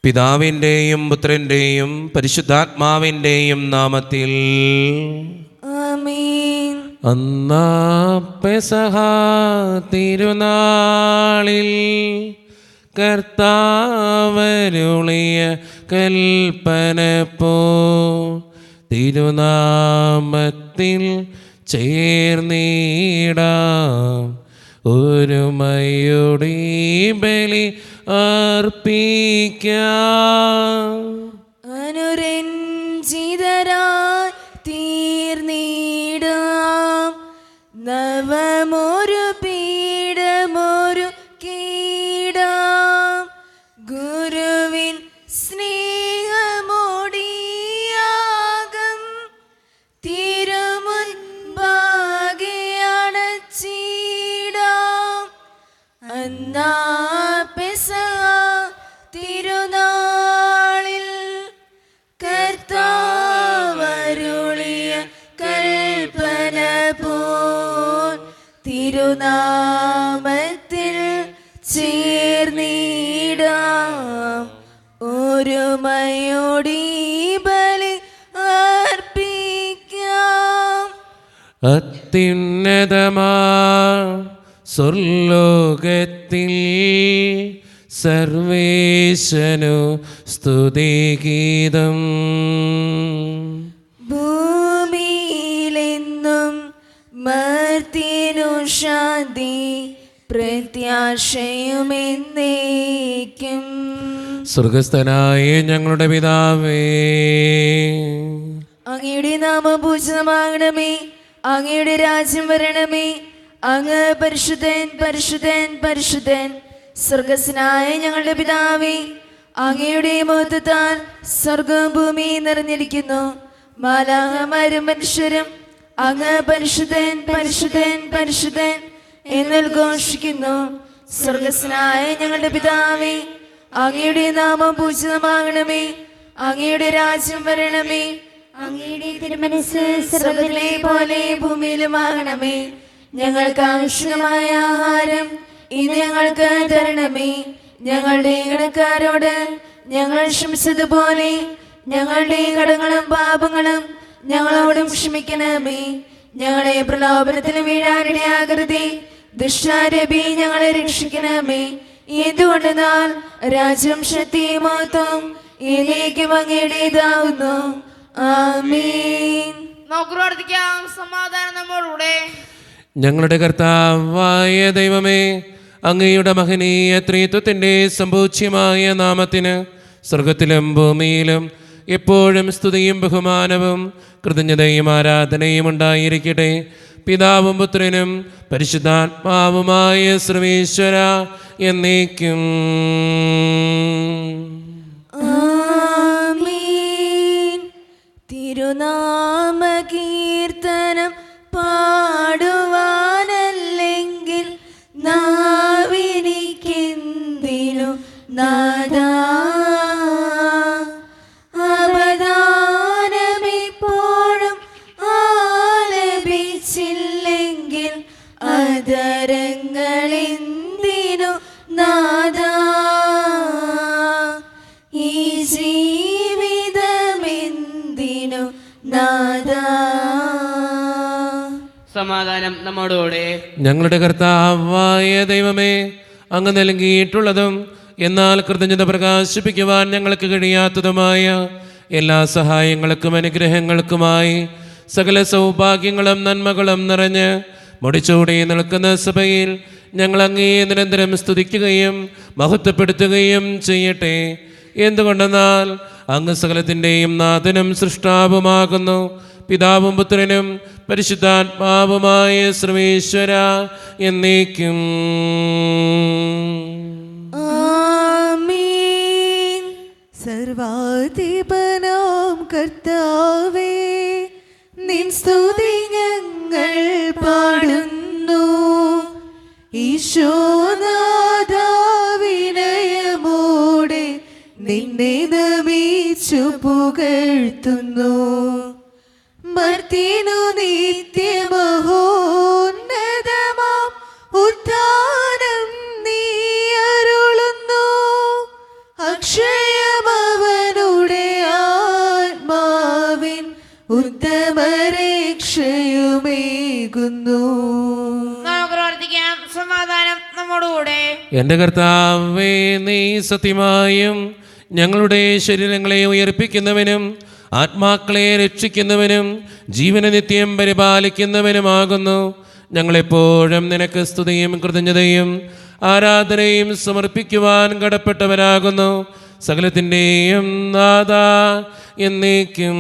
പിതാവിൻ്റെയും പുത്രൻ്റെയും പരിശുദ്ധാത്മാവിൻ്റെയും നാമത്തിൽ ആമേൻ. അന്നാ പെസഹ തിരുനാളിൽ കർത്താവരുളിയ കൽപ്പന പോ തിരുനാമത്തിൽ ചേർന്നിടാം ഒരുമയോടെ ബലി അർപ്പിക്കാം. അനുരഞ്ജിതരായി തീർന്നിടാം നവമൊരു പീഠമൊരു കീടാം ഗുരുവിൻ സ്നേഹമോടിയാകം തിരുമുൻപാകെ അണച്ചിടാം. അന്നാ പെസഹ തിരുനാളിൽ കർത്താവരുളിയ കൽപ്പന പോൽ തിരുനാമത്തിൽ ചേർന്നിടാം ഒരുമയോടെ ബലി അർപ്പിക്കാം. അത്യുന്നതമാ സ്വർലോകത്തിൽ സർവേശനു സ്തുതിഗീതം. ഭൂമിയിലെന്നും മർത്യനു ശാന്തി പ്രത്യാശയുമെന്നേക്കും. സ്വർഗസ്ഥനായ ഞങ്ങളുടെ പിതാവേ, അങ്ങയുടെ നാമം പൂജിതമാകണമേ, അങ്ങയുടെ രാജ്യം വരണമേ, അങ്ങ് പരിശുദ്ധൻ പരിശുദ്ധൻ പരിശുദ്ധൻ. സ്വർഗസ്നായ ഞങ്ങളുടെ പിതാവേ, അങ്ങയുടെ മഹത്വത്താൽ സ്വർഗവും ഭൂമിയും നിറഞ്ഞിരിക്കുന്നു. മാലാഹമാരും മനുഷ്യരും അങ്ങ് പരിശുദ്ധൻ പരിശുദ്ധൻ പരിശുദ്ധൻ എന്നുദ്ഘോഷിക്കുന്നു. സ്വർഗസ്നായ ഞങ്ങളുടെ പിതാവേ, അങ്ങയുടെ നാമം പൂജിതമാകണമേ, അങ്ങയുടെ രാജ്യം വരണമേ, അങ്ങയുടെ തിരുമനസ്സ് സ്വർഗ്ഗത്തിലെ പോലെ ഭൂമിയിലുമാകണമേ. ഞങ്ങൾക്ക് ആവശ്യമായ ആഹാരം ഇന്ന് ഞങ്ങൾക്ക് തരണമേ. ഞങ്ങളുടെ കടക്കാരോട് ഞങ്ങൾ ക്ഷമിച്ചതുപോലെ ഞങ്ങളുടെ കടങ്ങളും പാപങ്ങളും ഞങ്ങളോടും ക്ഷമിക്കണമേ. ഞങ്ങളെ പ്രലോഭനത്തിൽ വീഴാനിടയാകരുതേ, ദുഷ്ടാരൂപി ഞങ്ങളെ രക്ഷിക്കണമേ. എന്തുകൊണ്ടെന്നാൽ രാജ്യം ശക്തിയും മഹത്വവും എന്നേക്കും അങ്ങയുടേതാവുന്നു. ആമേൻ. നമുക്ക് പ്രാർത്ഥിക്കാം. സമാധാനം നമ്മോടുകൂടെ. ഞങ്ങളുടെ കർത്താവായ ദൈവമേ, അങ്ങയുടെ മഹനീയ ത്രിത്വത്തിൻ്റെ സമ്പൂജ്യമായ നാമത്തിന് സ്വർഗത്തിലും ഭൂമിയിലും എപ്പോഴും സ്തുതിയും ബഹുമാനവും കൃതജ്ഞതയും ആരാധനയും ഉണ്ടായിരിക്കട്ടെ. പിതാവും പുത്രനും പരിശുദ്ധാത്മാവുമായ സർവേശ്വര എന്നേക്കും. ആമേൻ. തിരുനാമ കീർത്തനം പാടുവാനല്ലെങ്കിൽ നാവിനിക്കെന്തിനു നാദാ. അവദാനമെപ്പോഴും ആലപിച്ചില്ലെങ്കിൽ അതരങ്ങളെന്തിനു നാദാ. ഈ ജീവിതമെന്തിനു നാദാ. സമാധാനം നമ്മോടുകൂടെ. ഞങ്ങളുടെ കർത്താവായ ദൈവമേ, അങ്ങ് നൽകിയിട്ടുള്ളതും എന്നാൽ കൃതജ്ഞത പ്രകാശിപ്പിക്കുവാൻ ഞങ്ങൾക്ക് കഴിയാത്തതുമായ എല്ലാ സഹായങ്ങൾക്കും അനുഗ്രഹങ്ങൾക്കുമായി സകല സൗഭാഗ്യങ്ങളും നന്മകളും നിറഞ്ഞ് മുടിച്ചൂടി നിൽക്കുന്ന സഭയിൽ ഞങ്ങൾ അങ്ങേ നിരന്തരം സ്തുതിക്കുകയും മഹത്വപ്പെടുത്തുകയും ചെയ്യട്ടെ. എന്തുകൊണ്ടെന്നാൽ അങ്ങ് സകലത്തിൻ്റെയും നാഥനും സൃഷ്ടാവുമാകുന്നു. പിതാവും പുത്രനും പരിശുദ്ധാത്മാവുമായ സർവേശ്വര എന്നേക്കും. ആമേൻ. സർവാധിപനാം കർത്താവേ, നിൻ സ്തുതി ഞങ്ങൾ പാടുന്നു. ഈശോനാഥാ, വിനയമോടെ നിന്നെ നമിച്ചു പുകഴ്ത്തുന്നു. മർത്യനു നിത്യമഹോന്നതമാം ഉദ്ധാനം നീ അരുളുന്നു. അക്ഷയ നമ്മോടുകൂടെ. എൻ്റെ കർത്താവേ, നീ സത്യമായും ഞങ്ങളുടെ ശരീരങ്ങളെ ഉയർപ്പിക്കുന്നവനും ആത്മാക്കളെ രക്ഷിക്കുന്നവനും ജീവനെ നിത്യം പരിപാലിക്കുന്നവനുമാകുന്നു. ഞങ്ങളെപ്പോഴും നിനക്ക് സ്തുതിയും കൃതജ്ഞതയും ആരാധനയും സമർപ്പിക്കുവാൻ കടപ്പെട്ടവരാകുന്നു. സകലത്തിൻ്റെയും നാഥാ എന്നേക്കും.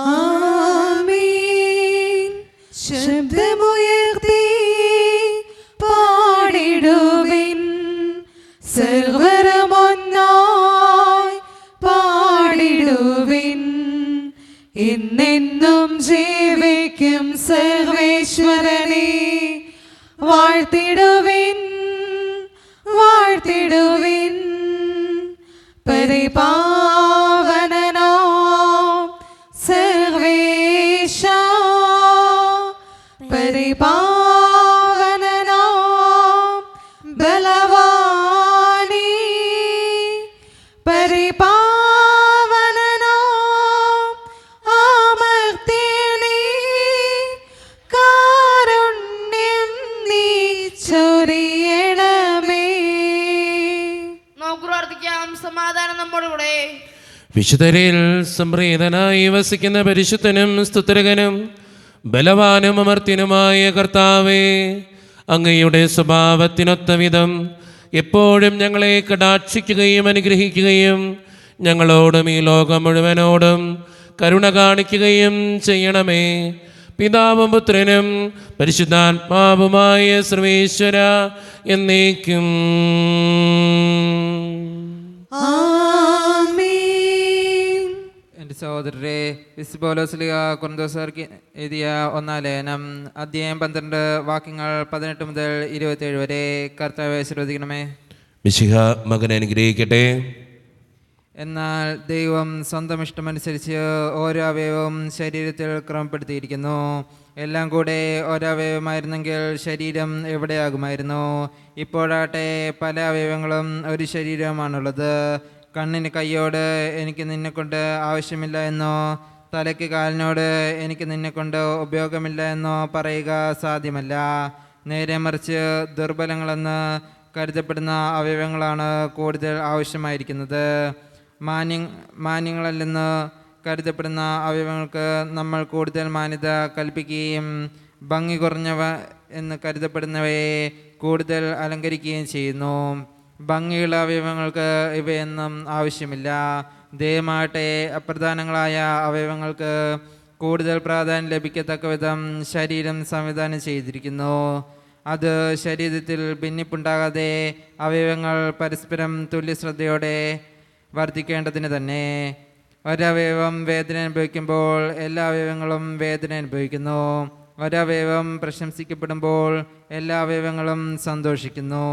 ആമേൻ. ശബ്ദമുയർത്തി പാടിടുവിൻ, സർവ്വരമൊന്നായി പാടിടുവിൻ. എന്നെന്നും ജീവിക്കും സർവേശ്വരനെ വാഴ്ത്തിടുവിൻ, വാഴ്ത്തിടുവിൻ. പരിപാവനനോ സർവേശ, പരിപാവനനോ ബലവാനീ, പരിപാവനനോ അമർത്യനീ, കാരുണ്യം നീ ചൊരിയണമേ. നമുക്ക് പ്രാർത്ഥിക്കാം. സമാധാനം നമ്മോടുകൂടെ. വിശുദ്ധരിൽ സംപ്രീതനായി വസിക്കുന്ന പരിശുദ്ധനും സ്തുതികനും ബലവാനും അമർത്യനുമായ കർത്താവേ, അങ്ങയുടെ സ്വഭാവത്തിനൊത്ത വിധം എപ്പോഴും ഞങ്ങളെ കടാക്ഷിക്കുകയും അനുഗ്രഹിക്കുകയും ഞങ്ങളോടും ഈ ലോകം മുഴുവനോടും കരുണ കാണിക്കുകയും ചെയ്യണമേ. പിതാവും പുത്രനും പരിശുദ്ധാത്മാവുമായ സർവേശ്വര എന്നേക്കും. ആമേൻ. എൻ്റെ സഹോദരരെ, വിസ്ബോലോസ്ലിഹ കൊരിന്തോസ്യർക്ക് എഴുതിയ 1-ാം ലേഖനം അധ്യായം 12 വാക്യങ്ങൾ 18 മുതൽ 27 വരെ കർത്താവെ ശ്രദ്ധിക്കണമേ. മിശിഹ മകനെ അനുഗ്രഹിക്കട്ടെ. എന്നാൽ ദൈവം സ്വന്തം ഇഷ്ടമനുസരിച്ച് ഓരോ അവയവവും ശരീരത്തിൽ ക്രമപ്പെടുത്തിയിരിക്കുന്നു. എല്ലാം കൂടെ ഒരവയവമായിരുന്നെങ്കിൽ ശരീരം എവിടെയാകുമായിരുന്നു? ഇപ്പോഴാട്ടെ പല അവയവങ്ങളും ഒരു ശരീരമാണുള്ളത്. കണ്ണിന് കൈയോട് എനിക്ക് നിന്നെക്കൊണ്ട് ആവശ്യമില്ല എന്നോ തലയ്ക്ക് കാലിനോട് എനിക്ക് നിന്നെക്കൊണ്ട് ഉപയോഗമില്ല എന്നോ പറയുക സാധ്യമല്ല. നേരെ മറിച്ച് ദുർബലങ്ങളെന്ന് കരുതപ്പെടുന്ന അവയവങ്ങളാണ് കൂടുതൽ ആവശ്യമായിരിക്കുന്നത്. മാന്യങ്ങളല്ലെന്ന് കരുതപ്പെടുന്ന അവയവങ്ങൾക്ക് നമ്മൾ കൂടുതൽ മാന്യത കൽപ്പിക്കുകയും ഭംഗി കുറഞ്ഞവ എന്ന് കരുതപ്പെടുന്നവയെ കൂടുതൽ അലങ്കരിക്കുകയും ചെയ്യുന്നു. ഭംഗിയുള്ള അവയവങ്ങൾക്ക് ഇവയൊന്നും ആവശ്യമില്ല. ദൈവമാകട്ടെ അപ്രധാനങ്ങളായ അവയവങ്ങൾക്ക് കൂടുതൽ പ്രാധാന്യം ലഭിക്കത്തക്ക വിധം ശരീരം സംവിധാനം ചെയ്തിരിക്കുന്നു. അത് ശരീരത്തിൽ ഭിന്നിപ്പുണ്ടാകാതെ അവയവങ്ങൾ പരസ്പരം തുല്യശ്രദ്ധയോടെ വർദ്ധിക്കേണ്ടതിന് തന്നെ. ഒരവയവം വേദന അനുഭവിക്കുമ്പോൾ എല്ലാ അവയവങ്ങളും വേദന അനുഭവിക്കുന്നു. ഒരവയവം പ്രശംസിക്കപ്പെടുമ്പോൾ എല്ലാ അവയവങ്ങളും സന്തോഷിക്കുന്നു.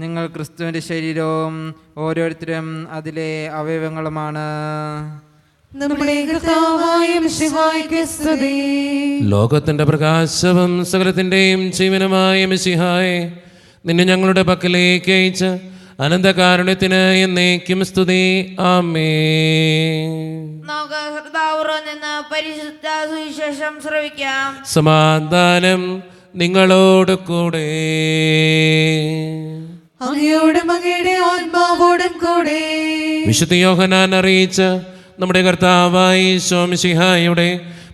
നിങ്ങൾ ക്രിസ്തുവിൻ്റെ ശരീരവും ഓരോരുത്തരും അതിലെ അവയവങ്ങളുമാണ്. നമ്മുടെ കർത്താവായ മിശിഹായ്ക്ക് സ്തുതി. ലോകത്തിന്റെ പ്രകാശവും സകലത്തിന്റെയും ജീവനുമായ മിശിഹായെ, നിന്നെ ഞങ്ങളുടെ പക്കലേക്ക് അയച്ച അനന്തകാരുണ്യത്തിന് എന്നേക്കും സ്തുതി. ആമേൻ. നമുക്ക് ഹൃദയപൂർവ്വം നിന്ന് പരിശുദ്ധ സുവിശേഷം ശ്രവിക്കാം. സമാധാനം നിങ്ങളോട് കൂടെ. അങ്ങയോടും അങ്ങയുടെ ആത്മാവോടും കൂടെ. വിശുദ്ധ യോഹന്നാൻ അറിയിച്ച നമ്മുടെ കർത്താവായ ഈശോ മിശിഹായുടെ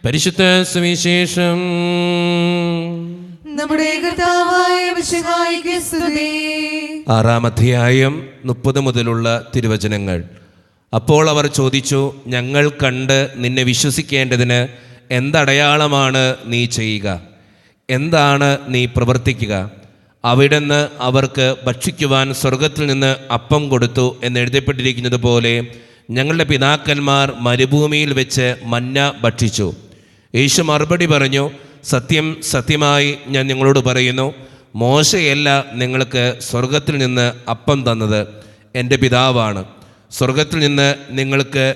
പരിശുദ്ധ സുവിശേഷം. നമ്മുടെ കർത്താവായ മിശിഹായ്ക്ക് സ്തുതി. 6-ാം അധ്യായം 30 മുതലുള്ള തിരുവചനങ്ങൾ. അപ്പോൾ അവർ ചോദിച്ചു, ഞങ്ങൾ കണ്ട് നിന്നെ വിശ്വസിക്കേണ്ടതിന് എന്തടയാളമാണ് നീ ചെയ്യുക? എന്താണ് നീ പ്രവർത്തിക്കുക? അവിടുന്ന് അവർക്ക് ഭക്ഷിക്കുവാൻ സ്വർഗത്തിൽ നിന്ന് അപ്പം കൊടുത്തു എന്നെഴുതപ്പെട്ടിരിക്കുന്നത് പോലെ ഞങ്ങളുടെ പിതാക്കന്മാർ മരുഭൂമിയിൽ വെച്ച് മന്ന ഭക്ഷിച്ചു. യേശു മറുപടി പറഞ്ഞു, സത്യം സത്യമായി ഞാൻ നിങ്ങളോട് പറയുന്നു, മോശയല്ല നിങ്ങൾക്ക് സ്വർഗത്തിൽ നിന്ന് അപ്പം തന്നത്, എൻ്റെ പിതാവാണ് സ്വർഗത്തിൽ നിന്ന് നിങ്ങൾക്ക്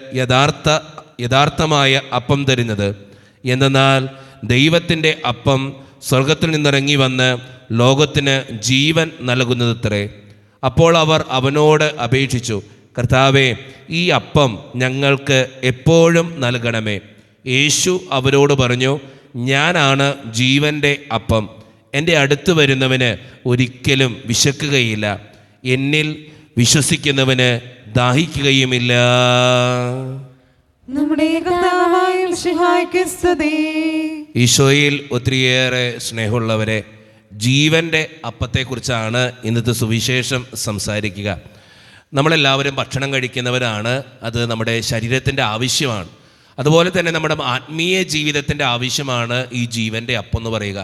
യഥാർത്ഥമായ അപ്പം തരുന്നത്. എന്തെന്നാൽ ദൈവത്തിൻ്റെ അപ്പം സ്വർഗത്തിൽ നിന്നിറങ്ങി വന്ന് ലോകത്തിന് ജീവൻ നൽകുന്നതത്രേ. അപ്പോൾ അവർ അവനോട് അപേക്ഷിച്ചു, കർത്താവേ, ഈ അപ്പം ഞങ്ങൾക്ക് എപ്പോഴും നൽകണമേ. യേശു അവരോട് പറഞ്ഞു, ഞാനാണ് ജീവൻ്റെ അപ്പം. എൻ്റെ അടുത്ത് വരുന്നവന് ഒരിക്കലും വിശക്കുകയില്ല, എന്നിൽ വിശ്വസിക്കുന്നവന് ദാഹിക്കുകയുമില്ല. നമ്മുടെ കർത്താവായ മിശിഹായ്ക്ക് സ്തുതി. ഈശോയിൽ ഒത്തിരിയേറെ സ്നേഹമുള്ളവരെ, ജീവൻ്റെ അപ്പത്തെക്കുറിച്ചാണ് ഇന്നത്തെ സുവിശേഷം സംസാരിക്കുക. നമ്മളെല്ലാവരും ഭക്ഷണം കഴിക്കുന്നവരാണ്, അത് നമ്മുടെ ശരീരത്തിൻ്റെ ആവശ്യമാണ്. അതുപോലെ തന്നെ നമ്മുടെ ആത്മീയ ജീവിതത്തിൻ്റെ ആവശ്യമാണ് ഈ ജീവൻ്റെ അപ്പം എന്ന് പറയുക.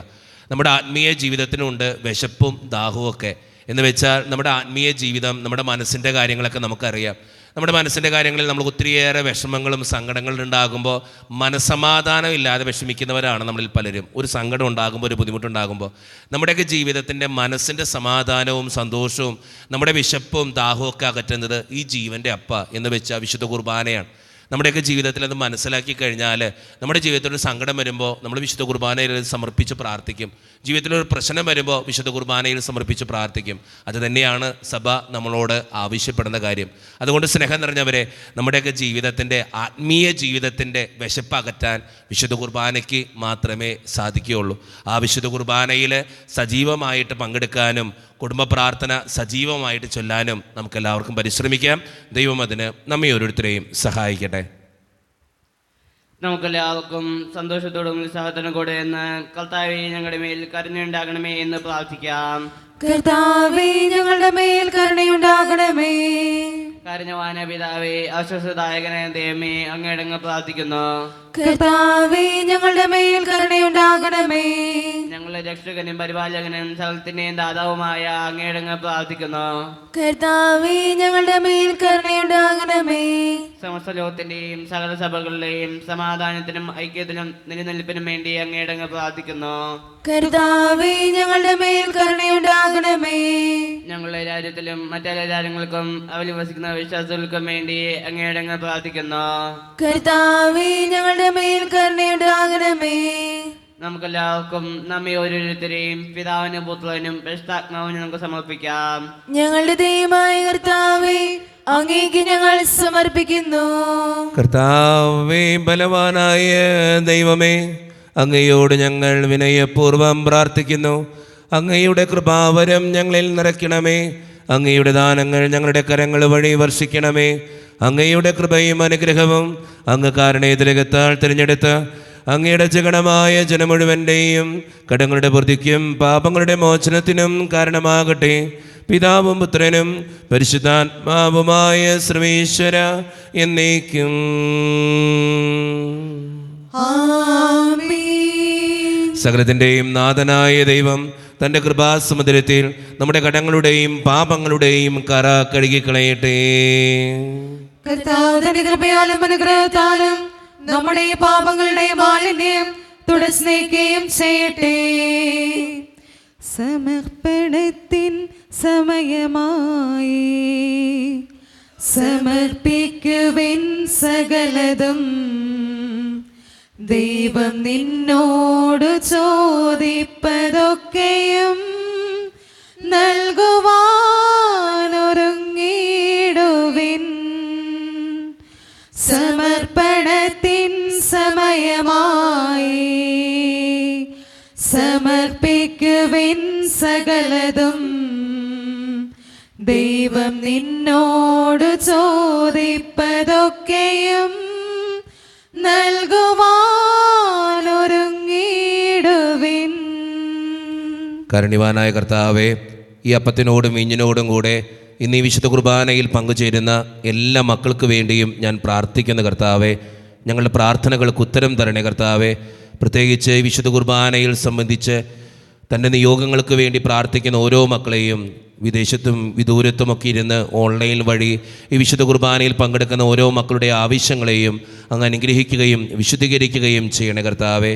നമ്മുടെ ആത്മീയ ജീവിതത്തിനുണ്ട് വിശപ്പും ദാഹവും ഒക്കെ. എന്ന് വെച്ചാൽ നമ്മുടെ ആത്മീയ ജീവിതം, നമ്മുടെ മനസ്സിൻ്റെ കാര്യങ്ങളൊക്കെ നമുക്കറിയാം. നമ്മുടെ മനസ്സിൻ്റെ കാര്യങ്ങളിൽ നമ്മൾ ഒത്തിരിയേറെ വിഷമങ്ങളും സങ്കടങ്ങളും ഉണ്ടാകുമ്പോൾ മനസ്സമാധാനം ഇല്ലാതെ വിഷമിക്കുന്നവരാണ് നമ്മളിൽ പലരും. ഒരു സങ്കടം ഉണ്ടാകുമ്പോൾ, ഒരു ബുദ്ധിമുട്ടുണ്ടാകുമ്പോൾ നമ്മുടെയൊക്കെ ജീവിതത്തിൻ്റെ മനസ്സിൻ്റെ സമാധാനവും സന്തോഷവും നമ്മുടെ വിശപ്പും ദാഹവും ഒക്കെ അകറ്റുന്നത് ഈ ജീവൻ്റെ അപ്പ എന്ന് വെച്ചാൽ വിശുദ്ധ കുർബാനയാണ്. നമ്മുടെയൊക്കെ ജീവിതത്തിൽ അത് മനസ്സിലാക്കി കഴിഞ്ഞാൽ നമ്മുടെ ജീവിതത്തിലൊരു സങ്കടം വരുമ്പോൾ നമ്മൾ വിശുദ്ധ കുർബാനയിൽ സമർപ്പിച്ച് പ്രാർത്ഥിക്കും. ജീവിതത്തിലൊരു പ്രശ്നം വരുമ്പോൾ വിശുദ്ധ കുർബാനയിൽ സമർപ്പിച്ച് പ്രാർത്ഥിക്കും. അത് തന്നെയാണ് സഭ നമ്മളോട് ആവശ്യപ്പെടുന്ന കാര്യം. അതുകൊണ്ട് സ്നേഹം നിറഞ്ഞവരെ, നമ്മുടെയൊക്കെ ജീവിതത്തിൻ്റെ ആത്മീയ ജീവിതത്തിൻ്റെ വിശപ്പ് അകറ്റാൻ വിശുദ്ധ കുർബാനയ്ക്ക് മാത്രമേ സാധിക്കുകയുള്ളൂ. ആ വിശുദ്ധ കുർബാനയിൽ സജീവമായിട്ട് പങ്കെടുക്കാനും കുടുംബ പ്രാർത്ഥന സജീവമായിട്ട് ചൊല്ലാനും നമുക്കെല്ലാവർക്കും പരിശ്രമിക്കാം. ദൈവം അതിന് നമ്മെ ഓരോരുത്തരെയും സഹായിക്കട്ടെ. നമുക്കെല്ലാവർക്കും സന്തോഷത്തോടും ഉത്സാഹത്തിനും കൂടെ എന്ന് കർത്താവേ ഞങ്ങളുടെ മേൽ കരുണയുണ്ടാകണമേ എന്ന് പ്രാർത്ഥിക്കാം. കർത്താവേ ഞങ്ങളുടെ മേൽ കരുണയുണ്ടാകണമേ. കരുണവാന പിതാവേ, ആശ്വാസദായകനെ ദൈവമേ, അങ്ങേടങ്ങ് പ്രാർത്ഥിക്കുന്നു. കർത്താവേ ഞങ്ങളുടെ മേൽ കരുണയുണ്ടാകണമേ. ഞങ്ങളുടെ രക്ഷകനും പരിപാലകനും സകലത്തിന്റെയും ദാതാവുമായ അങ്ങേടങ്ങ് പ്രാർത്ഥിക്കുന്നു. കർത്താവേ ഞങ്ങളുടെ മേൽ കരുണയുണ്ടാകണമേ. സമസ്ത ലോകത്തിന്റെയും സകല സഭകളുടെയും സമാധാനത്തിനും ഐക്യത്തിനും നിലനിൽപ്പിനും വേണ്ടി അങ്ങേടങ്ങ് പ്രാർത്ഥിക്കുന്നു. കർത്താവേ ഞങ്ങളുടെ മേൽ കരുണയുണ്ടാകണമേ. ഞങ്ങളുടെ രാജ്യത്തിലും മറ്റെല്ലാ രാജ്യങ്ങൾക്കും അവരിൽ വസിക്കുന്ന വിശ്വാസികൾക്കും വേണ്ടി അങ്ങേടങ്ങ് പ്രാർത്ഥിക്കുന്നു. കർത്താവേ ഞങ്ങളുടെ മേൽ കരുണയുണ്ടാകണമേ. നമുക്കെല്ലാവർക്കും നമ്മെ ഓരോരുത്തരെയും പിതാവിനും പുത്രനും പരിശുദ്ധാത്മാവിനും നമുക്ക് സമർപ്പിക്കാം. ഞങ്ങളുടെ ദൈവമായ കർത്താവേ, അങ്ങേക്ക് ഞങ്ങൾ സമർപ്പിക്കുന്നു. കർത്താവേ, ബലവാനായ ദൈവമേ, അങ്ങയോട് ഞങ്ങൾ വിനയപൂർവ്വം പ്രാർത്ഥിക്കുന്നു. അങ്ങയുടെ കൃപാവരം ഞങ്ങളിൽ നിറയ്ക്കണമേ. അങ്ങയുടെ ദാനങ്ങൾ ഞങ്ങളുടെ കരങ്ങൾ വഴി വർഷിക്കണമേ. അങ്ങയുടെ കൃപയും അനുഗ്രഹവും അങ്ങ് കാരണേതരകത്താൽ തിരഞ്ഞെടുത്ത അങ്ങയുടെ ജഗണമായ ജനം മുഴുവൻ്റെയും കടങ്ങളുടെ പൂർത്തിക്കും പാപങ്ങളുടെ മോചനത്തിനും കാരണമാകട്ടെ. പിതാവും പുത്രനും പരിശുദ്ധാത്മാവുമായ സർവേശ്വര എന്നേക്കും. സകലത്തിൻ്റെയും നാഥനായ ദൈവം തൻ്റെ കൃപാസമുദ്രത്തിൽ നമ്മുടെ കടങ്ങളുടെയും പാപങ്ങളുടെയും കറ കഴുകിക്കളയട്ടെ. കർത്താവ് തന്റെ കൃപയാലും അനുഗ്രഹത്താലും നമ്മുടെ പാപങ്ങളുടെ മാലിന്യം തുടസ്നേഹിക്കുകയും ചെയ്യട്ടെ. സമർപ്പണത്തിൻ സമയമായി സമർപ്പിക്കുവിൻ സകലതും. ദൈവം നിന്നോട് ചോദിപ്പതൊക്കെയും നൽകുവാനൊരുങ്ങിടുവിൻ. സമർപ്പണത്തിൻ സമയമായി സമർപ്പിക്കുവിൻ സകലതും. ദൈവം നിന്നോട് ചോദിപ്പതൊക്കെയും നൽകുവാനൊരുങ്ങിടുവിൻ. കാരുണ്യവാനായ കർത്താവേ, ഈ അപ്പത്തിനോടും വീഞ്ഞിനോടും കൂടെ ഇന്ന് ഈ വിശുദ്ധ കുർബാനയിൽ പങ്കുചേരുന്ന എല്ലാ മക്കൾക്ക് വേണ്ടിയും ഞാൻ പ്രാർത്ഥിക്കുന്ന കർത്താവേ, ഞങ്ങളുടെ പ്രാർത്ഥനകൾക്ക് ഉത്തരം തരണേ കർത്താവേ. പ്രത്യേകിച്ച് വിശുദ്ധ കുർബാനയിൽ സംബന്ധിച്ച് തൻ്റെ നിയോഗങ്ങൾക്ക് വേണ്ടി പ്രാർത്ഥിക്കുന്ന ഓരോ മക്കളെയും, വിദേശത്തും വിദൂരത്തുമൊക്കെ ഇരുന്ന് ഓൺലൈൻ വഴി ഈ വിശുദ്ധ കുർബാനയിൽ പങ്കെടുക്കുന്ന ഓരോ മക്കളുടെ ആവശ്യങ്ങളെയും അങ്ങ് അനുഗ്രഹിക്കുകയും വിശുദ്ധീകരിക്കുകയും ചെയ്യണേ കർത്താവേ.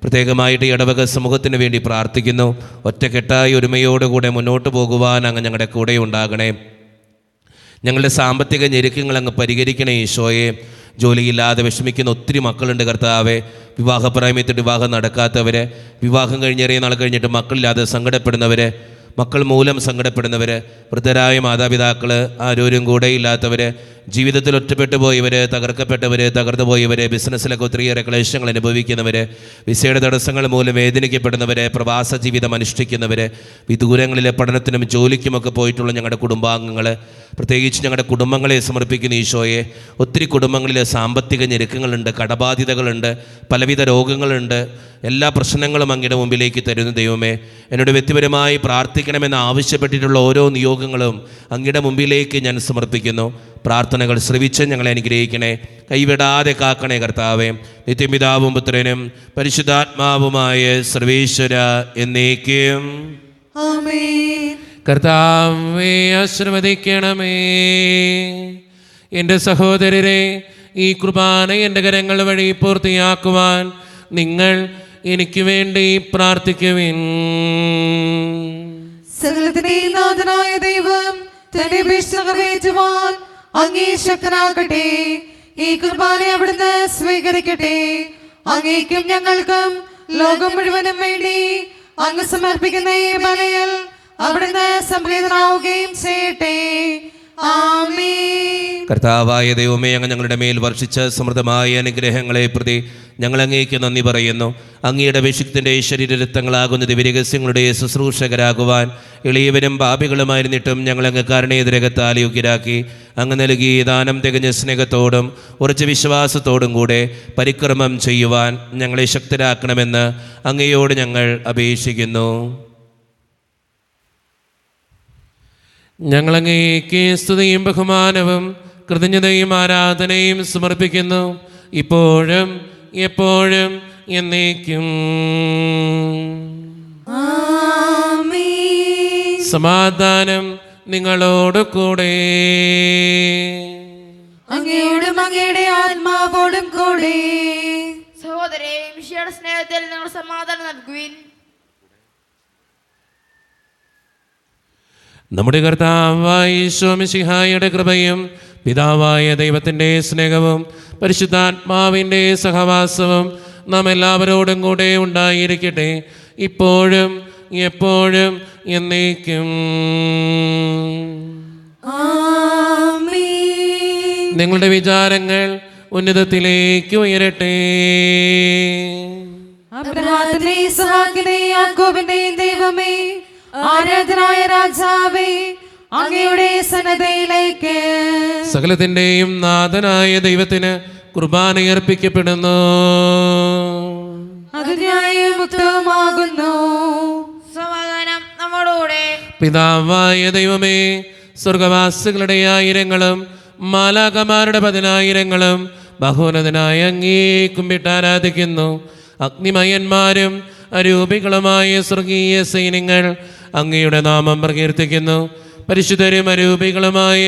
പ്രത്യേകമായിട്ട് ഈ ഇടവക സമൂഹത്തിന് വേണ്ടി പ്രാർത്ഥിക്കുന്നു. ഒറ്റക്കെട്ടായി ഒരുമയോടുകൂടെ മുന്നോട്ട് പോകുവാൻ അങ്ങ് ഞങ്ങളുടെ കൂടെ ഉണ്ടാകണേ. ഞങ്ങളുടെ സാമ്പത്തിക ഞെരുക്കങ്ങൾ അങ്ങ് പരിഹരിക്കണേ ഈശോയെ. ജോലിയില്ലാതെ വിഷമിക്കുന്ന ഒത്തിരി മക്കളുണ്ട് കർത്താവേ. വിവാഹപ്രായമത്തിൽ വിവാഹം നടക്കാത്തവർ, വിവാഹം കഴിഞ്ഞേറിയ നാൾ കഴിഞ്ഞിട്ട് മക്കളില്ലാതെ സങ്കടപ്പെടുന്നവർ, മക്കൾ മൂലം സങ്കടപ്പെടുന്നവർ, വൃദ്ധരായ മാതാപിതാക്കൾ ആരോരും കൂടെ ഇല്ലാത്തവർ, ജീവിതത്തിൽ ഒറ്റപ്പെട്ടു പോയവർ, തകർക്കപ്പെട്ടവർ, തകർന്നു പോയവർ, ബിസിനസ്സിലൊക്കെ ഒത്തിരിയേറെ ക്ലേശങ്ങൾ അനുഭവിക്കുന്നവർ, വിസയുടെ തടസ്സങ്ങൾ മൂലം വേദനിക്കപ്പെടുന്നവർ, പ്രവാസ ജീവിതം അനുഷ്ഠിക്കുന്നവർ, വിദൂരങ്ങളിലെ പഠനത്തിനും ജോലിക്കുമൊക്കെ പോയിട്ടുള്ള ഞങ്ങളുടെ കുടുംബാംഗങ്ങൾ, പ്രത്യേകിച്ച് ഞങ്ങളുടെ കുടുംബങ്ങളെ സമർപ്പിക്കുന്ന ഈശോയെ. ഒത്തിരി കുടുംബങ്ങളിൽ സാമ്പത്തിക ഞെരുക്കങ്ങളുണ്ട്, കടബാധ്യതകളുണ്ട്, പലവിധ രോഗങ്ങളുണ്ട്. എല്ലാ പ്രശ്നങ്ങളും അങ്ങയുടെ മുമ്പിലേക്ക് തരുന്ന ദൈവമേ, എന്നോട് വ്യക്തിപരമായി പ്രാർത്ഥിക്കണമെന്ന് ആവശ്യപ്പെട്ടിട്ടുള്ള ഓരോ നിയോഗങ്ങളും അങ്ങയുടെ മുമ്പിലേക്ക് ഞാൻ സമർപ്പിക്കുന്നു. പ്രാർത്ഥനകൾ ശ്രവിച്ച് ഞങ്ങളെ അനുഗ്രഹിക്കണേ, കൈവിടാതെ കാക്കണേ കർത്താവേ. നിത്യപിതാവും പുത്രനും പരിശുദ്ധാത്മാവുമായ സർവേശ്വര എന്നേക്കും ആമേൻ. കർത്താവേ ആശീർവദിക്കണമേ. എൻ്റെ സഹോദരരെ, ഈ കുർബാന എൻ്റെ കരങ്ങൾ വഴി പൂർത്തിയാക്കുവാൻ നിങ്ങൾ എനിക്ക് വേണ്ടി പ്രാർത്ഥിക്കുവിൻ. സകലത്തിന്റെയും നാഥനായ ദൈവം തന്റെ അപേക്ഷ നിറവേറ്റുവാൻ അങ്ങേ ശക്തനാകട്ടെ. ഈ കുർബാന അവിടുന്ന് സ്വീകരിക്കട്ടെ. അങ്ങേക്കും ഞങ്ങൾക്കും ലോകം മുഴുവനും വേണ്ടി അങ്ങ് സമർപ്പിക്കുന്ന ഈ ബലിയിൽ അവിടുന്ന് സംപ്രീതനാവുകയും ചെയ്യട്ടെ. ആമേൻ. കർത്താവായ ദൈവമേ, അങ്ങ് ഞങ്ങളുടെ മേൽ വർഷിച്ച സമൃദ്ധമായ അനുഗ്രഹങ്ങളെ പ്രതി ഞങ്ങൾ അങ്ങേക്ക് നന്ദി പറയുന്നു. അങ്ങയുടെ അഭിഷിക്തൻ്റെ ശരീരരക്തങ്ങളാകുന്ന ദിവ്യരഹസ്യങ്ങളുടെ ശുശ്രൂഷകരാകുവാൻ എളിയവരും പാപികളുമായിരുന്നിട്ടും ഞങ്ങളങ്ങ് കാരുണ്യരകത്താൽ യോഗ്യരാക്കി. അങ്ങ് നൽകി ദാനം തികഞ്ഞ സ്നേഹത്തോടും ഉറച്ച വിശ്വാസത്തോടും കൂടെ പരിക്രമം ചെയ്യുവാൻ ഞങ്ങളെ ശക്തരാക്കണമെന്ന് അങ്ങയോട് ഞങ്ങൾ അപേക്ഷിക്കുന്നു. ഞങ്ങളങ്ങേക്ക് സ്തുതിയും ബഹുമാനവും കൃതജ്ഞതയും ആരാധനയും സമർപ്പിക്കുന്നു, ഇപ്പോഴും എപ്പോഴും എന്നേക്കും. ആമേൻ. സമാധാനം നിങ്ങളോട് കൂടെ. അങ്ങയോടും അങ്ങയുടെ ആത്മാവോടും കൂടെ. സഹോദരേ, മിശിഹായുടെ സ്നേഹത്തിൽ നിങ്ങൾ സമാധാനം നൽകുവിൻ. നമ്മുടെ കർത്താവായ ഈശോ മിശിഹായുടെ കൃപയും പിതാവായ ദൈവത്തിൻ്റെ സ്നേഹവും പരിശുദ്ധാത്മാവിൻ്റെ സഹവാസവും നാം എല്ലാവരോടും കൂടെ ഉണ്ടായിരിക്കട്ടെ, ഇപ്പോഴും എപ്പോഴും എന്നേക്കും. ആമേൻ. നിങ്ങളുടെ വിചാരങ്ങൾ ഉന്നതത്തിലേക്ക് ഉയരട്ടെ. അബ്രഹാമിന്റെ ഇസ്ഹാക്കിന്റെ യാക്കോബിന്റെ ദൈവമേ, ആരാധനായ രാജാവേ, അങ്ങയുടെ സന്നദ്ധയിലേക്ക് സകലത്തിൻ്റെയും നാഥനായ ദൈവത്തിന് കുർബാനയർപ്പിക്കപ്പെടുന്നു. അത് ന്യായവും മുക്തവുമാകുന്നു. സമാധാനം നമ്മോടുകൂടെ. പിതാവായ ദൈവമേ, സ്വർഗവാസികളുടെ ആയിരങ്ങളും മാലാകമാരുടെ 10,000-ങ്ങളും ബഹുനതനായ അങ്ങേ കുമ്പിട്ട് ആരാധിക്കുന്നു. അഗ്നിമയന്മാരും അരൂപികളുമായ സ്വർഗീയ സൈന്യങ്ങൾ അങ്ങയുടെ നാമം പ്രകീർത്തിക്കുന്നു. പരിശുദ്ധരും അരൂപികളുമായ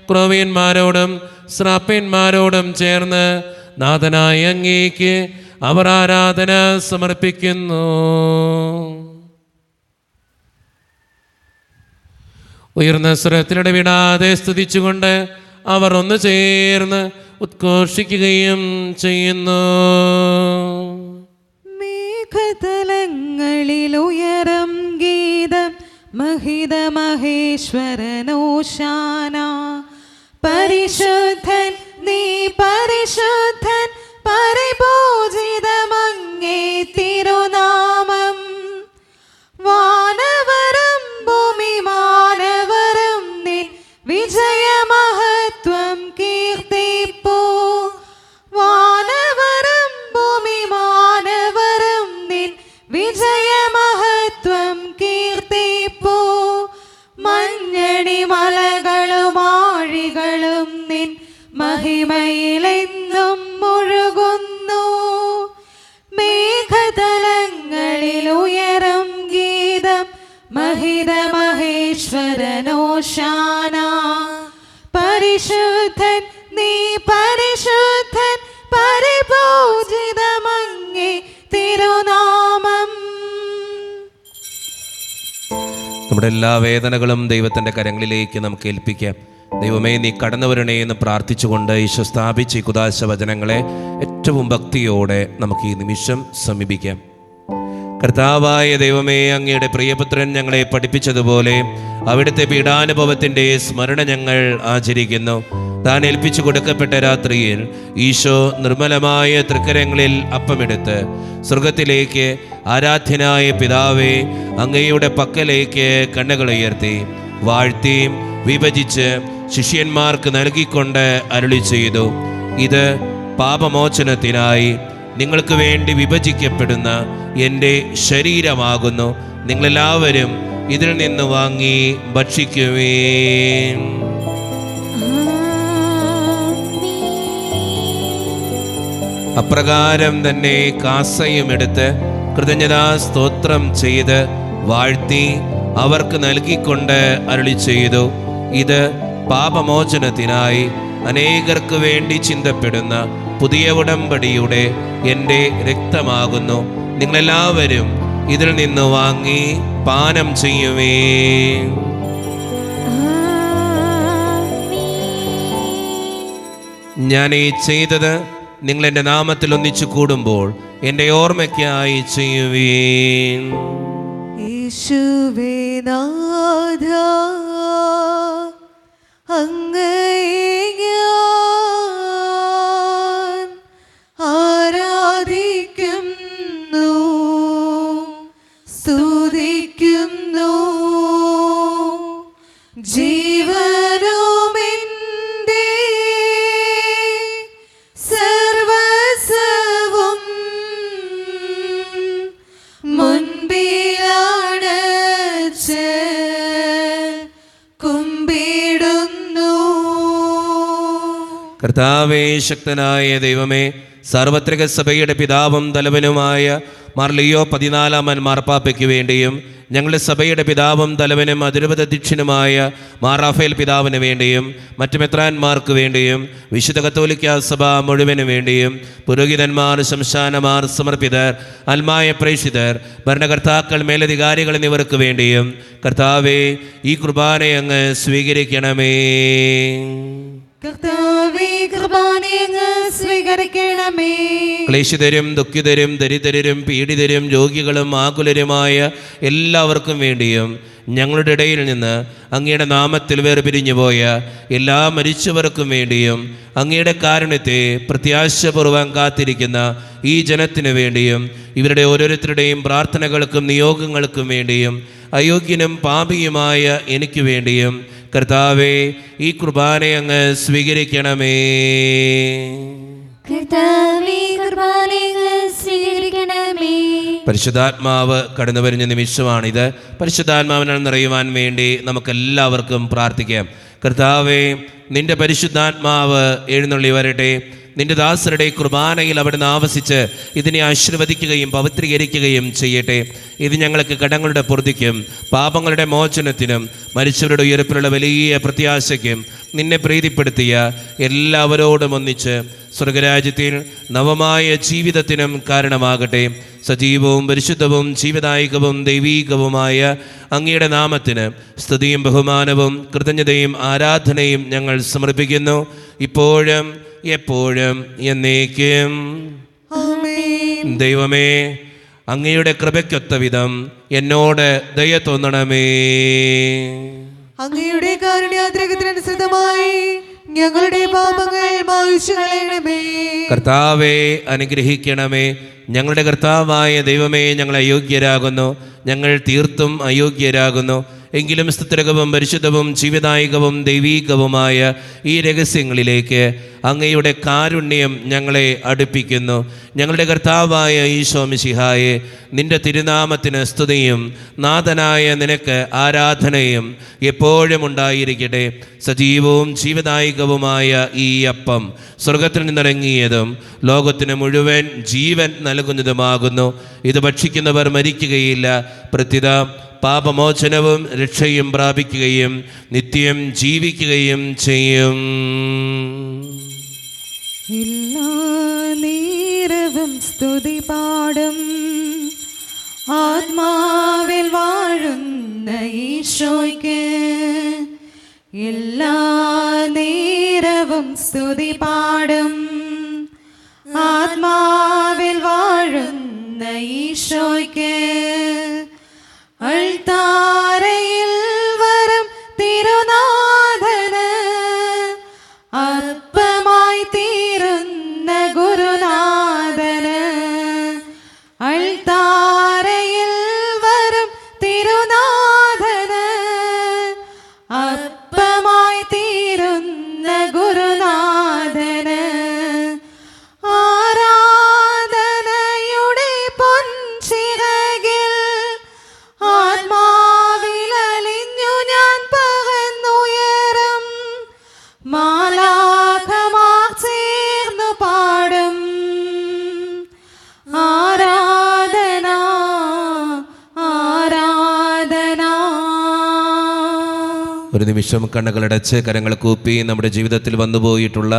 ക്രോവ്യന്മാരോടും ശ്രാപ്യന്മാരോടും ചേർന്ന് നാഥനായ അങ്ങേക്ക് അവർ ആരാധന സമർപ്പിക്കുന്നു. ഉയർന്ന സ്വരത്തിലിടവിടാതെ സ്തുതിച്ചുകൊണ്ട് അവർ ഒന്ന് ചേർന്ന് ഉദ്ഘോഷിക്കുകയും ചെയ്യുന്നു. മേഘതലങ്ങളിൽ ഉയരം ഗീതം മഹിത മഹേശ്വരനോശാന. പരിശുദ്ധൻ നീ പരിശുദ്ധൻ, പരിപൂജിതമങ്ങേ തിരുനാമം. വാനവരും ഭൂമി മാനവരും നിൻ വിജയമഹത്വം കീർത്തിപ്പൂ. വാനവരും ഭൂമി മാനവരും നിൻ വിജയമഹത്വം കീർത്തിപ്പൂ. മഞ്ഞണി മലകളും ആഴികളും നിൻ മഹിമയിലെന്നും മുഴുകുന്നു. മേഘതലങ്ങളിൽ ഉയരം ഗീതം മഹിത മഹേശ്വരനോശാന. പരിശുദ്ധൻ നീ പരിശുദ്ധൻ, പരിപൂജിതമങ്ങേ തിരുനാമം. നമ്മുടെ എല്ലാ വേദനകളും ദൈവത്തിൻ്റെ കരങ്ങളിലേക്ക് നമുക്ക് ഏൽപ്പിക്കാം. ദൈവമേ, നീ കടന്നു വരണേ എന്ന് പ്രാർത്ഥിച്ചുകൊണ്ട് ഈശോ സ്ഥാപിച്ച ഈ കുദാശ വചനങ്ങളെ ഏറ്റവും ഭക്തിയോടെ നമുക്ക് ഈ നിമിഷം സമീപിക്കാം. കർത്താവായ ദൈവമേ, അങ്ങയുടെ പ്രിയപുത്രൻ ഞങ്ങളെ പഠിപ്പിച്ചതുപോലെ അവിടുത്തെ പീഡാനുഭവത്തിൻ്റെ സ്മരണ ഞങ്ങൾ ആചരിക്കുന്നു. താൻ ഏൽപ്പിച്ചു കൊടുക്കപ്പെട്ട രാത്രിയിൽ ഈശോ നിർമ്മലമായ തൃക്കരങ്ങളിൽ അപ്പമെടുത്ത് സ്വർഗത്തിലേക്ക് ആരാധ്യനായ പിതാവേ, അങ്ങയുടെ പക്കലേക്ക് കണ്ണുകൾ ഉയർത്തി വാഴ്ത്തി വിഭജിച്ച് ശിഷ്യന്മാർക്ക് നൽകിക്കൊണ്ട് അരുളി ചെയ്തു, ഇത് പാപമോചനത്തിനായി നിങ്ങൾക്ക് വേണ്ടി വിഭജിക്കപ്പെടുന്ന എൻ്റെ ശരീരമാകുന്നു. നിങ്ങളെല്ലാവരും ഇതിൽ നിന്ന് വാങ്ങി ഭക്ഷിക്കുവേൻ. അപ്രകാരം തന്നെ കാസയും എടുത്ത് കൃതജ്ഞതാ സ്തോത്രം ചെയ്ത് വാഴ്ത്തി അവർക്ക് നൽകിക്കൊണ്ട് അരുളി ചെയ്തു, ഇത് പാപമോചനത്തിനായി അനേകർക്ക് വേണ്ടി ചിന്തപ്പെടുന്ന പുതിയ ഉടമ്പടിയുടെ എൻ്റെ രക്തമാകുന്നു. നിങ്ങളെല്ലാവരും ഇതിൽ നിന്ന് വാങ്ങി പാനം ചെയ്യുവേ. ഞാൻ ഈ ചെയ്തത് നിങ്ങൾ എൻ്റെ നാമത്തിൽ ഒന്നിച്ചു കൂടുമ്പോൾ എൻ്റെ ഓർമ്മയ്ക്കായി ചെയ്യുവീൻ. യേശുവേ നാഥാ, അങ്ങയെ ഞാൻ ആരാധിക്കുന്നു, സ്തുതിക്കുന്നു. ജീവനുമെൻ്റെ സർവസ്വവും മുൻപിലണച്ച് കുമ്പിടുന്നു. കർത്താവേ, ശക്തനായ ദൈവമേ, സാർവത്രിക സഭയുടെ പിതാവും തലവനുമായ മാർ ലിയോ 14 മാർപ്പാപ്പയ്ക്ക് വേണ്ടിയും ഞങ്ങളുടെ സഭയുടെ പിതാവും തലവനും അതിരൂപതധ്യക്ഷനുമായ മാർ റാഫേൽ പിതാവിന് വേണ്ടിയും മറ്റു മെത്രാന്മാർക്ക് വേണ്ടിയും വിശുദ്ധ കത്തോലിക്ക സഭ മുഴുവന് വേണ്ടിയും പുരോഹിതന്മാർ, ശംശാനമാർ, സമർപ്പിതർ, ആത്മായ പ്രേക്ഷിതർ, ഭരണകർത്താക്കൾ, മേലധികാരികൾ എന്നിവർക്ക് വേണ്ടിയും കർത്താവേ, ഈ കുർബാന അങ്ങ് സ്വീകരിക്കണമേ. കർത്താവേ, കുർബാന അങ്ങ് സ്വീകരിക്കണമേ. ക്ലേശിതരും ദുഃഖിതരും ദരിദ്രരും പീഡിതരും രോഗികളും ആകുലരുമായ എല്ലാവർക്കും വേണ്ടിയും ഞങ്ങളുടെ ഇടയിൽ നിന്ന് അങ്ങയുടെ നാമത്തിൽ വേർപിരിഞ്ഞുപോയ എല്ലാ മരിച്ചവർക്കും വേണ്ടിയും അങ്ങയുടെ കാരുണ്യത്തെ പ്രത്യാശപൂർവ്വം കാത്തിരിക്കുന്ന ഈ ജനത്തിനു വേണ്ടിയും ഇവരുടെ ഓരോരുത്തരുടെയും പ്രാർത്ഥനകൾക്കും നിയോഗങ്ങൾക്കും വേണ്ടിയും അയോഗ്യനും പാപിയുമായ എനിക്ക് വേണ്ടിയും കർത്താവേ, ഈ കുർബാന അങ്ങ് സ്വീകരിക്കണമേ. കർത്താവേ, കുർബാന അങ്ങ് സ്വീകരിക്കണമേ. പരിശുദ്ധാത്മാവ് കടന്നു വരുന്ന നിമിഷമാണിത്. പരിശുദ്ധാത്മാവിനാൽ നിറയുവാൻ വേണ്ടി നമുക്കെല്ലാവർക്കും പ്രാർത്ഥിക്കാം. കർത്താവേ, നിന്റെ പരിശുദ്ധാത്മാവ് എഴുന്നള്ളി വരട്ടെ. നിന്റെ ദാസരുടെ കുർബാനയിൽ അവിടുന്ന് ആവസിച്ച് ഇതിനെ ആശീർവദിക്കുകയും പവിത്രീകരിക്കുകയും ചെയ്യട്ടെ. ഇത് ഞങ്ങൾക്ക് കടങ്ങളുടെ പൊറുതിക്കും പാപങ്ങളുടെ മോചനത്തിനും മരിച്ചവരുടെ ഉയർപ്പിലുള്ള വലിയ പ്രത്യാശയ്ക്കും നിന്നെ പ്രീതിപ്പെടുത്തിയ എല്ലാവരോടും ഒന്നിച്ച് സ്വർഗരാജ്യത്തിൽ നവമായ ജീവിതത്തിനും കാരണമാകട്ടെ. സജീവവും പരിശുദ്ധവും ജീവദായകവും ദൈവീകവുമായ അങ്ങയുടെ നാമത്തിന് സ്തുതിയും ബഹുമാനവും കൃതജ്ഞതയും ആരാധനയും ഞങ്ങൾ സമർപ്പിക്കുന്നു, ഇപ്പോഴും എപ്പോഴും എന്നേക്കും. ദൈവമേ, അങ്ങയുടെ കൃപയ്ക്കൊത്ത വിധം എന്നോട് ദയ തോന്നണമേ. അങ്ങയുടെ കാരുണ്യാതിരകത്തിനനുസൃതമായി ഞങ്ങളുടെ പാപങ്ങൾ മായ്ച്ചു കളയണമേ. കർത്താവെ, അനുഗ്രഹിക്കണമേ. ഞങ്ങളുടെ കർത്താവായ ദൈവമേ, ഞങ്ങൾ അയോഗ്യരാകുന്നു, ഞങ്ങൾ തീർത്തും അയോഗ്യരാകുന്നു. എങ്കിലും സ്തുത്യർഹവും പരിശുദ്ധവും ജീവദായകവും ദൈവീകവുമായ ഈ രഹസ്യങ്ങളിലേക്ക് അങ്ങയുടെ കാരുണ്യം ഞങ്ങളെ അടുപ്പിക്കുന്നു. ഞങ്ങളുടെ കർത്താവായ ഈശോ മിശിഹായെ, നിന്റെ തിരുനാമത്തിന് സ്തുതിയും നാഥനായ നിനക്ക് ആരാധനയും എപ്പോഴും ഉണ്ടായിരിക്കട്ടെ. സജീവവും ജീവദായകവുമായ ഈ അപ്പം സ്വർഗത്തിൽ നിന്നിറങ്ങിയതും ലോകത്തിന് മുഴുവൻ ജീവൻ നൽകുന്നതുമാകുന്നു. ഇത് ഭക്ഷിക്കുന്നവർ മരിക്കുകയില്ല, പ്രത്യുത പാപമോചനവും രക്ഷയും പ്രാപിക്കുകയും നിത്യം ജീവിക്കുകയും ചെയ്യും. എല്ലാ നേരവും സ്തുതി പാടും ആത്മാവിൽ വാഴുന്ന ഈശോയ്ക്ക്. എല്ലാ നേരവും സ്തുതി പാടും ആത്മാവിൽ വാഴുന്ന ഈശോയ്ക്ക്. അൾത്താരയിൽ വരും തിരുനാഥന് ഒരു നിമിഷം കണ്ണുകളടച്ച് കരങ്ങൾ കൂപ്പി നമ്മുടെ ജീവിതത്തിൽ വന്നുപോയിട്ടുള്ള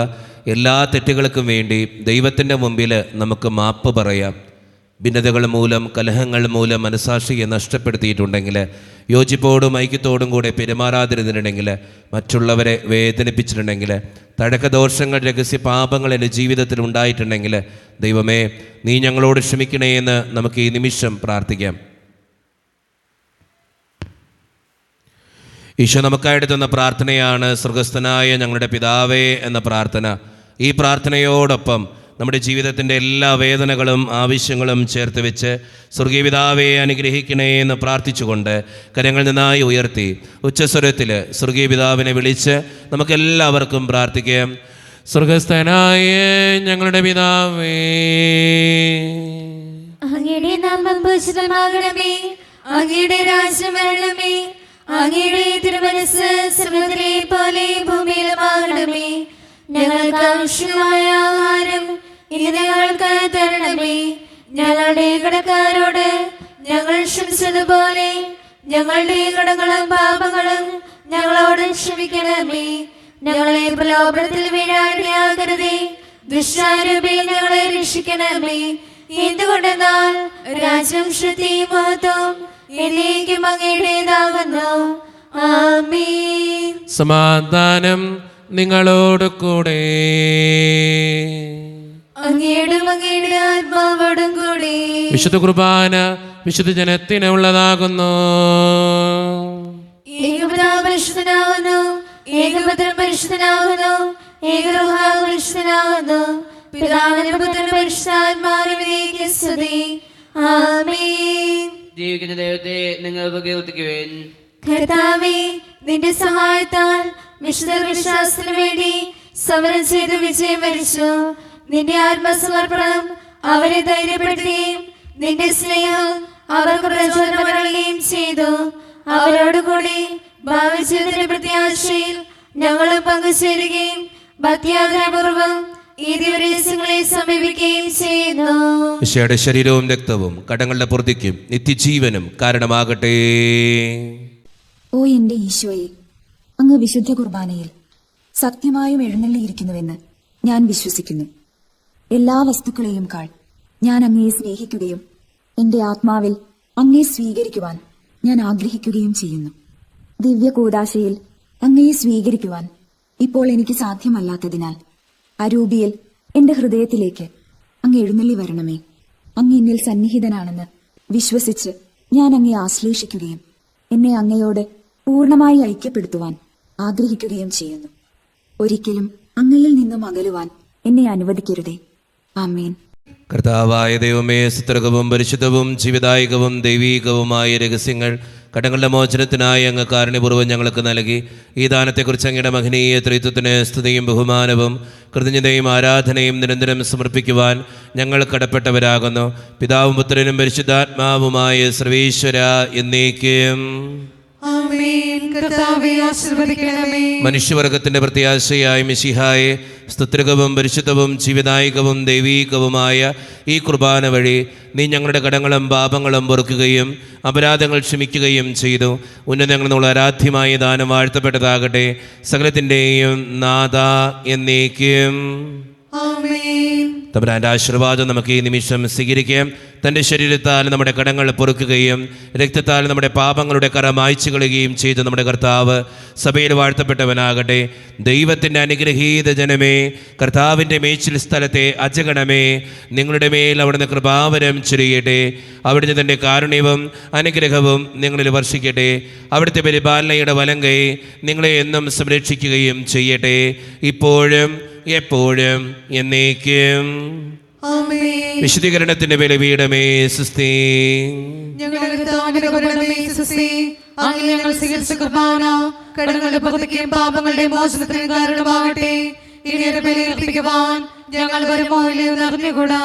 എല്ലാ തെറ്റുകൾക്കും വേണ്ടി ദൈവത്തിൻ്റെ മുമ്പിൽ നമുക്ക് മാപ്പ് പറയാം. ഭിന്നതകൾ മൂലം, കലഹങ്ങൾ മൂലം മനസാക്ഷിയെ നഷ്ടപ്പെടുത്തിയിട്ടുണ്ടെങ്കിൽ, യോജിപ്പോടും ഐക്യത്തോടും കൂടെ പെരുമാറാതിരുന്നിട്ടുണ്ടെങ്കിൽ, മറ്റുള്ളവരെ വേദനിപ്പിച്ചിട്ടുണ്ടെങ്കിൽ, തഴക്കദോഷങ്ങൾ, രഹസ്യ പാപങ്ങൾ എൻ്റെ ജീവിതത്തിൽ ഉണ്ടായിട്ടുണ്ടെങ്കിൽ, ദൈവമേ നീ ഞങ്ങളോട് ക്ഷമിക്കണേ എന്ന് നമുക്ക് ഈ നിമിഷം പ്രാർത്ഥിക്കാം. ഈശോ നമുക്കായിട്ട് തന്ന പ്രാർത്ഥനയാണ് സ്വർഗസ്ഥനായ ഞങ്ങളുടെ പിതാവേ എന്ന പ്രാർത്ഥന. ഈ പ്രാർത്ഥനയോടൊപ്പം നമ്മുടെ ജീവിതത്തിൻ്റെ എല്ലാ വേദനകളും ആവശ്യങ്ങളും ചേർത്ത് വെച്ച് സ്വർഗീയ പിതാവേ അനുഗ്രഹിക്കണേ എന്ന് പ്രാർത്ഥിച്ചുകൊണ്ട് കരങ്ങൾ നന്നായി ഉയർത്തി ഉച്ചസ്വരത്തിൽ സ്വർഗീയ പിതാവിനെ വിളിച്ച് നമുക്കെല്ലാവർക്കും പ്രാർത്ഥിക്കാം. സ്വർഗസ്ഥനായ ഞങ്ങളുടെ പിതാവേ, അങ്ങയുടെ നാമം പൂജിതമാകണമേ, അങ്ങയുടെ രാജ്യം വരണമേ, അങ്ങയുടെ തിരുമനസ്സ് സ്വർഗ്ഗത്തിലെ പോലെ ഭൂമിയിലുമാകണമേ. ഞങ്ങൾക്ക് ആവശ്യമായ ആഹാരം ഇനി ഞങ്ങൾക്ക് തരണമേ. ഞങ്ങളുടെ കടക്കാരോട് ഞങ്ങൾ ക്ഷമിച്ചതുപോലെ ഞങ്ങളുടെ കടങ്ങളും പാപങ്ങളും ഞങ്ങളോട് ക്ഷമിക്കണമേ. ഞങ്ങളെ പ്രലോഭനത്തിൽ വീഴാനിടയാക്കരുതേ, ദുഷ്ടാരൂപേ ഞങ്ങളെ രക്ഷിക്കണമേ. എന്തുകൊണ്ടെന്നാൽ രാജ്യം, ശക്തിയും മഹത്വവും എന്നേക്കും അങ്ങയുടേതാകുന്നു. ആമേൻ. സമാധാനം നിങ്ങളോട് കൂടെ. അങ്ങയുടെ ആത്മാവോടും കൂടി. വിശുദ്ധ കുർബാന വിശുദ്ധ ജനത്തിന് ഉള്ളതാകുന്നു. ഏകപിതാവ് പരിശുദ്ധനാകുന്നു, ഏകപുത്രൻ പരിശുദ്ധനാകുന്നു, ഏകരൂഹ പരിശുദ്ധനാകുന്നു. പിതാവിനും പുത്രനും പരിശുദ്ധാത്മാവിനും സ്തുതി. ആമേൻ. ജീവിക്കുന്ന ദൈവത്തെ നിങ്ങൾ പ്രകീർത്തിക്കുവിൻ. കർത്താവേ, നിന്റെ സഹായത്താൽ വിശുദ്ധ വിശ്വാസത്തിനു വേണ്ടി സമരം ചെയ്ത് വിജയം വരിച്ചു. നിന്റെ ആത്മസമർപ്പണം അവരെ ധൈര്യപ്പെടുത്തുകയും നിന്റെ സ്നേഹം അവർക്ക് പ്രചോദനമരുളുകയും ചെയ്തു. അവരോടുകൂടി ഭാവി ജീവിതത്തിന്റെ പ്രത്യാശയിൽ ഞങ്ങളും പങ്കുചേരുകയും ഭക്തിയാഗ്രഹപൂർവ്വം ഈ ദിവസങ്ങളെ സമീപിക്കുകയും ചെയ്യുന്നു. ഈശോയുടെ ശരീരവും രക്തവും കടങ്ങളുടെ പൂർത്തിക്കും നിത്യജീവനും കാരണമാകട്ടെ. ഓ എന്റെ ഈശോയെ, അങ്ങ് വിശുദ്ധ കുർബാനയിൽ സത്യമായും എഴുന്നള്ളിയിരിക്കുന്നുവെന്ന് ഞാൻ വിശ്വസിക്കുന്നു. എല്ലാ വസ്തുക്കളെയും കാൾ ഞാൻ അങ്ങയെ സ്നേഹിക്കുകയും എന്റെ ആത്മാവിൽ അങ്ങയെ സ്വീകരിക്കുവാൻ ഞാൻ ആഗ്രഹിക്കുകയും ചെയ്യുന്നു. ദിവ്യ കൂദാശയിൽ അങ്ങയെ സ്വീകരിക്കുവാൻ ഇപ്പോൾ എനിക്ക് സാധ്യമല്ലാത്തതിനാൽ അരൂപിയിൽ എന്റെ ഹൃദയത്തിലേക്ക് അങ്ങ് എഴുന്നള്ളി വരണമേ. അങ്ങ് എന്നിൽ സന്നിഹിതനാണെന്ന് വിശ്വസിച്ച് ഞാൻ അങ്ങയെ ആശ്ലേഷിക്കുകയും എന്നെ അങ്ങയോട് പൂർണ്ണമായി ഐക്യപ്പെടുത്തുവാൻ ആഗ്രഹിക്കുകയും ചെയ്യുന്നു. ഒരിക്കലും അങ്ങയിൽ നിന്നും അകലുവാൻ എന്നെ അനുവദിക്കരുതേ. ആമേൻ. കർത്താവായ ദൈവമേ, സുത്രകവും പരിശുദ്ധവും ജീവിതായികവും ദൈവീകവുമായ രഹസ്യങ്ങൾ കടങ്ങളുടെ മോചനത്തിനായി അങ്ങ് കാരുണ്യപൂർവ്വം ഞങ്ങൾക്ക് നൽകി. ഈ ദാനത്തെക്കുറിച്ച് അങ്ങയുടെ മഹനീയ ത്രിത്വത്തിന് സ്തുതിയും ബഹുമാനവും കൃതജ്ഞതയും ആരാധനയും നിരന്തരം സമർപ്പിക്കുവാൻ ഞങ്ങൾ കടപ്പെട്ടവരാകുന്നു. പിതാവും പുത്രനും പരിശുദ്ധാത്മാവുമായ സർവീശ്വര എന്നേക്കും. ആമേൻ. കർത്താവേ, ആശീർവദിക്കണമേ. മനുഷ്യവർഗത്തിന്റെ പ്രത്യാശയായ മിശിഹായെ, സ്തുത്യകവും പരിശുദ്ധവും ജീവദായകവും ദൈവീകവുമായ ഈ കുർബാന വഴി നീ ഞങ്ങളുടെ കടങ്ങളും പാപങ്ങളും പൊറുക്കുകയും അപരാധങ്ങൾ ക്ഷമിക്കുകയും ചെയ്തു. ഉന്നതങ്ങളെന്നുള്ള ആരാധ്യമായ ദാനം വാഴ്ത്തപ്പെട്ടതാകട്ടെ. സകലത്തിൻ്റെയും നാഥ എന്നേക്കും. ആമേൻ. തമ്പുരാന്റെ ആശീർവാദം നമുക്ക് ഈ നിമിഷം സ്വീകരിക്കാം. തൻ്റെ ശരീരത്താൽ നമ്മുടെ കടങ്ങൾ പൊറുക്കുകയും രക്തത്താൽ നമ്മുടെ പാപങ്ങളുടെ കറ മായ്ച്ചു കളയുകയും ചെയ്ത നമ്മുടെ കർത്താവ് സഭയിൽ വാഴ്ത്തപ്പെട്ടവനാകട്ടെ. ദൈവത്തിൻ്റെ അനുഗ്രഹീത ജനമേ, കർത്താവിൻ്റെ മേച്ചിൽ സ്ഥലത്തെ അജഗണമേ, നിങ്ങളുടെ മേൽ അവിടുന്ന് കൃപാവരം ചൊരിയട്ടെ. അവിടുന്ന് തൻ്റെ കാരുണ്യവും അനുഗ്രഹവും നിങ്ങളിൽ വർഷിക്കട്ടെ. അവിടുത്തെ പരിപാലനയുടെ വലങ്കൈ നിങ്ങളെ എന്നും സംരക്ഷിക്കുകയും ചെയ്യട്ടെ, ഇപ്പോഴും എപ്പോഴും എന്നേക്കും. ആമേൻ. വിശുദ്ധീകരണത്തിന്റെ ബലിപീഠമേ സുസ്തി. ഞങ്ങളുടെ കർത്താവിന്റെ കരുണമേ സുസ്തി. അങ്ങ് ഞങ്ങൾ സ്വീകരിച്ച കുർബാന കടങ്ങളുടെ പൊറുതിക്കും പാപങ്ങളുടെ മോചനത്തിനും കാരണമാകട്ടെ. ഇനിയൊരു ബലി അർപ്പിക്കുവാൻ ഞങ്ങൾ വരുമോ ഇല്ലയോ എന്ന് അറിഞ്ഞുകൂടാ.